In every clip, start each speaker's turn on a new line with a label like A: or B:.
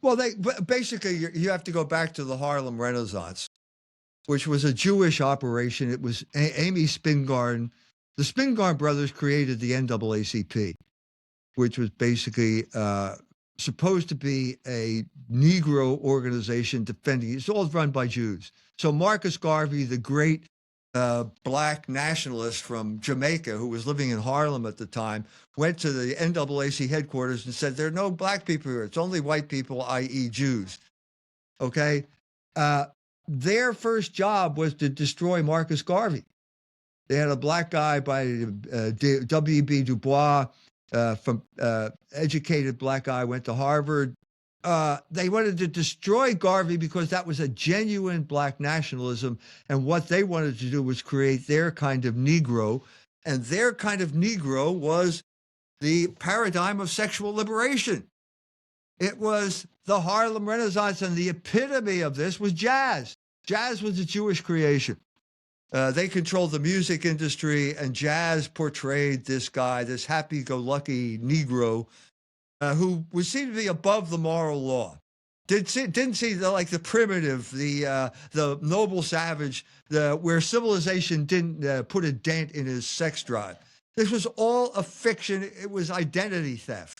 A: Well, basically you have to go back to the Harlem Renaissance, which was a Jewish operation. It was Amy Spingarn. The Spingarn brothers created the NAACP, which was basically supposed to be a Negro organization defending. It's all run by Jews. So Marcus Garvey, the great black nationalist from Jamaica who was living in Harlem at the time, went to the NAACP headquarters and said, there are no black people here. It's only white people, i.e. Jews. Okay? Their first job was to destroy Marcus Garvey. They had a black guy by W.B. Du Bois, from educated black guy, went to Harvard. They wanted to destroy Garvey because that was a genuine black nationalism. And what they wanted to do was create their kind of Negro. And their kind of Negro was the paradigm of sexual liberation. It was the Harlem Renaissance, and the epitome of this was jazz. Jazz was a Jewish creation. They controlled the music industry, and jazz portrayed this guy, this happy-go-lucky Negro, who was seen to be above the moral law. Didn't see the primitive, the noble savage, where civilization didn't put a dent in his sex drive. This was all a fiction. It was identity theft,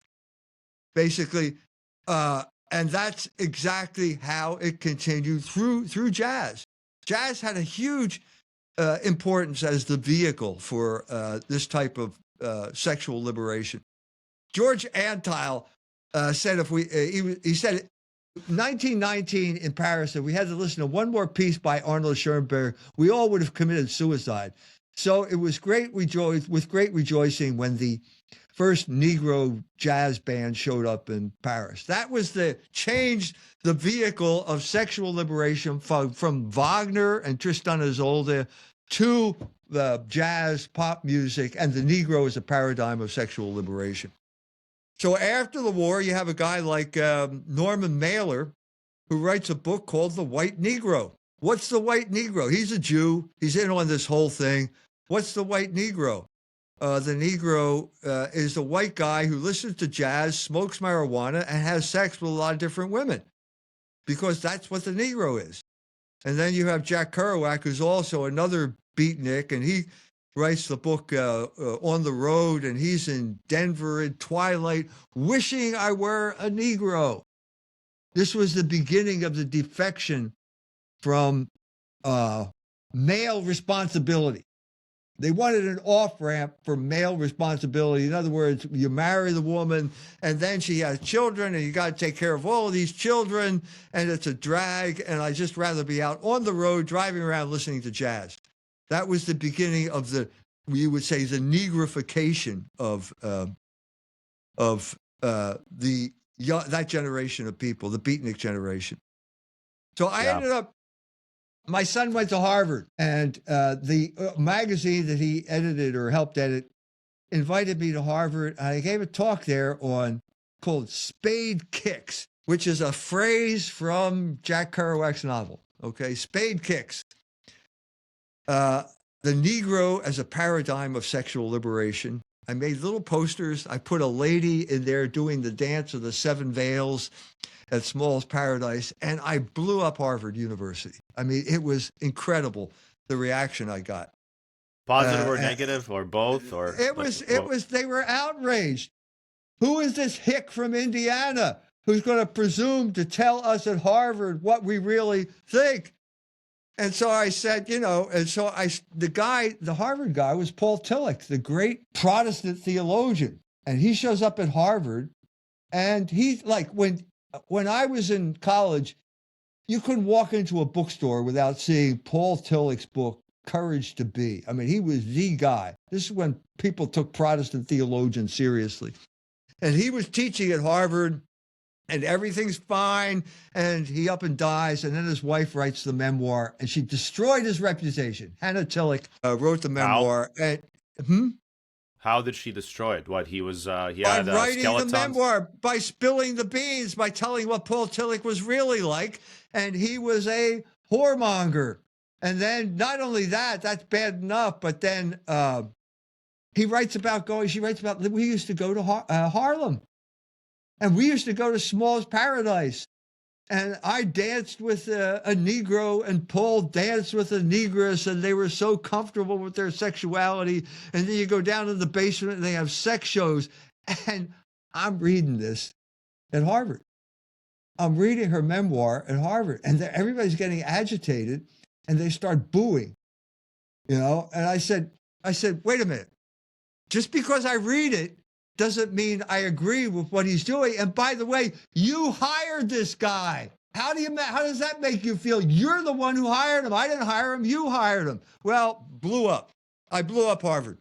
A: basically. And that's exactly how it continued through jazz. Jazz had a huge importance as the vehicle for this type of sexual liberation. George Antheil said he said 1919 in Paris, if we had to listen to one more piece by Arnold Schoenberg, we all would have committed suicide. So it was with great rejoicing when the first Negro jazz band showed up in Paris. That was changed the vehicle of sexual liberation from Wagner and Tristan and Isolde to the jazz, pop music, and the Negro as a paradigm of sexual liberation. So after the war, you have a guy like Norman Mailer, who writes a book called The White Negro. What's the white Negro? He's a Jew. He's in on this whole thing. What's the white Negro? The Negro is the white guy who listens to jazz, smokes marijuana, and has sex with a lot of different women, because that's what the Negro is. And then you have Jack Kerouac, who's also another beatnik, and he writes the book On the Road, and he's in Denver at twilight, wishing I were a Negro. This was the beginning of the defection from male responsibility. They wanted an off-ramp for male responsibility. In other words, you marry the woman, and then she has children, and you got to take care of all of these children, and it's a drag, and I'd just rather be out on the road, driving around, listening to jazz. That was the beginning of you would say, the negrification of that generation of people, the beatnik generation. So I ended up, my son went to Harvard, and the magazine that he edited or helped edit invited me to Harvard. And I gave a talk there called Spade Kicks, which is a phrase from Jack Kerouac's novel. Okay, Spade Kicks. The Negro as a paradigm of sexual liberation. I made little posters. I put a lady in there doing the dance of the seven veils at Small's Paradise, and I blew up Harvard University. I mean, it was incredible, the reaction I got.
B: Positive or negative, or both? Or
A: they were outraged. Who is this hick from Indiana who's going to presume to tell us at Harvard what we really think? And so I said, the Harvard guy was Paul Tillich, the great Protestant theologian. And he shows up at Harvard, and he's like, when I was in college, you couldn't walk into a bookstore without seeing Paul Tillich's book, Courage to Be. I mean, he was the guy. This is when people took Protestant theologians seriously. And he was teaching at Harvard, and everything's fine, and he up and dies, and then his wife writes the memoir, and she destroyed his reputation. Hannah Tillich wrote the memoir.
B: How did she destroy it? What, he was, he
A: by
B: had
A: writing
B: skeletons?
A: the memoir, by spilling the beans, by telling what Paul Tillich was really like, and he was a whoremonger. And then not only that, that's bad enough, but then she writes about we used to go to Harlem. And we used to go to Small's Paradise. And I danced with a Negro, and Paul danced with a Negress, and they were so comfortable with their sexuality. And then you go down to the basement, and they have sex shows. And I'm reading this at Harvard. I'm reading her memoir at Harvard, and everybody's getting agitated, and they start booing, And I said, wait a minute. Just because I read it doesn't mean I agree with what he's doing. And by the way, you hired this guy. How does that make you feel? You're the one who hired him. I didn't hire him. You hired him. Well, blew up. I blew up Harvard.